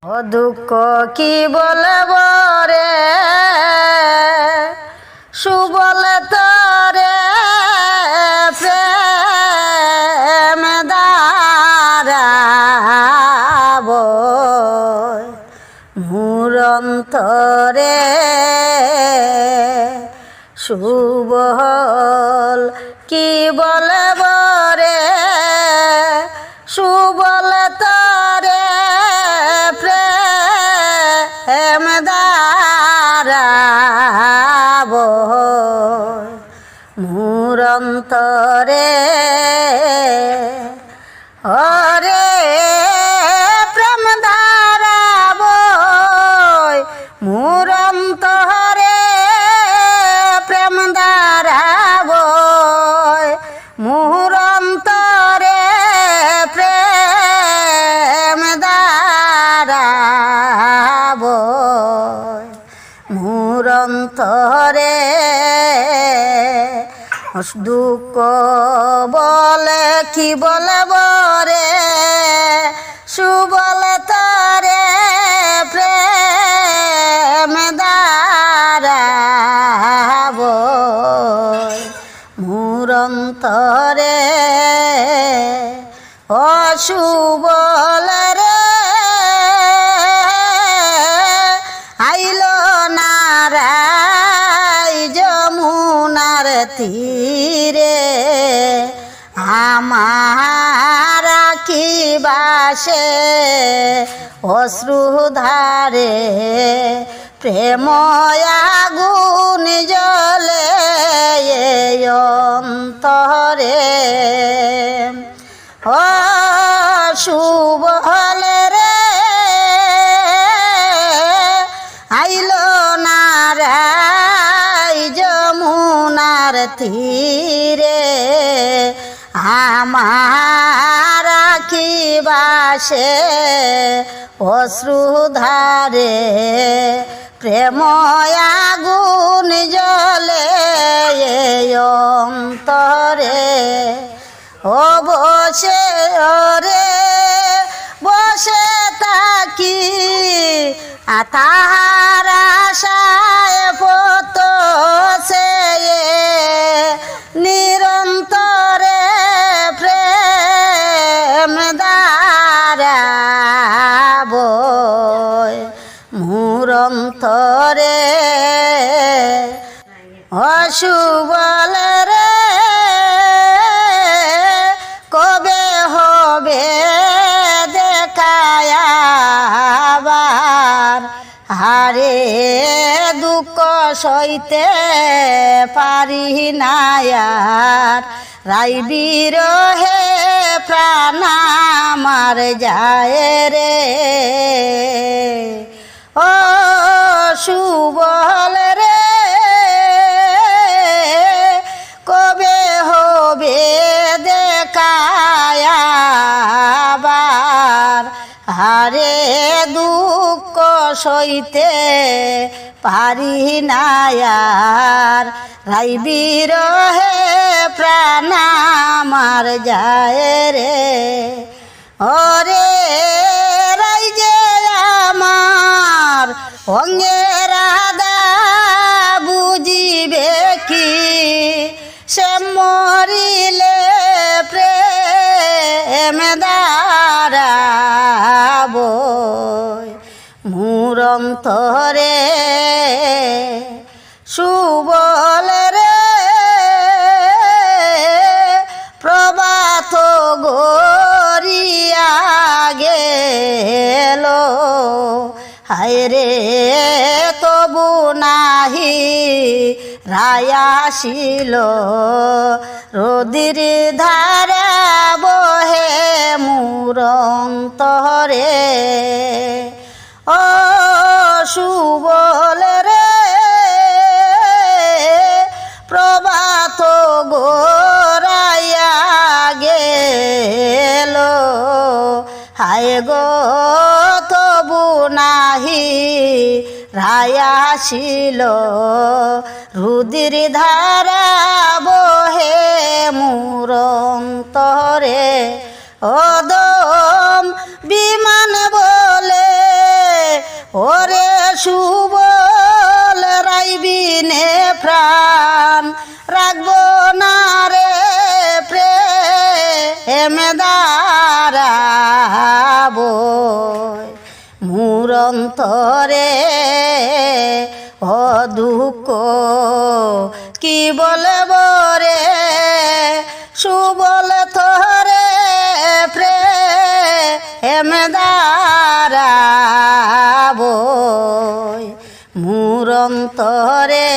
ও দুঃখ কি বলব রে, সুবল তরে প্রেম দারাব মোর অন্তরে সুবল কি বলব রে, সুবল তরে প্রেম দারাব মোর অন্তরে ওরে প্রেম দারাব মোর অন্তরে প্রেম দারাব মোর অন্তরে প্রেম দারাব মোর অন্তরে দুঃখ বলে কি বলব রে, সুবল তরে প্রেম দারাব মোর অন্তরে অসুবল রে আইল নারাই যমুনার তীরে আমার কি বাসে অশ্রুধারে প্রেম আগুন জ্বলে অন্তরে ও সুবল রে আইল নারাই যমুনার তীরে আমার কি বাসে অশ্রুধারে প্রেম আগুন জ্বলে অন্তরে ও বসে ওরে বসে থাকি তাহার আশায় পত সে নিরন্তরে প্রেম দারাব মোর অন্তরে অসুবল রে কবে হবে দেখায় আবার হারে দুঃখ সইতে পারি না আর রাই বিরহে প্রাণ আমার যায় রে ও সুবল রে কবে হবে দেখায় আবার হারে দুঃখ সইতে পারি না আর রাই বিরহে প্রাণ আমার যায় রে ওরে রাই যে আমার অঙ্গের রাধা বুঝিবে কি সে মরিলে প্রেম দারাব মোর অন্তরে সুবল রে প্রভাত গরিয়া গেল হায় রে তবু নাহি রায়াসিল রোদির ধারা বহে মোর অন্তরে ও সুবল রে প্রভাত গোরাইয়া গেল হায় গো তবু নাহি রায়াসিল রুদির ধারা বহে মোর অন্তরে অদম বিমান বলে ওরে সুবল রাইবিনে প্রাণ রাখবো না রে প্রেমে দাঁড়াবো মুরন্তরে ও দুঃখ কি বলবো রে সুবল তোরে প্রেমে দাঁড়াবো মুরন্তরে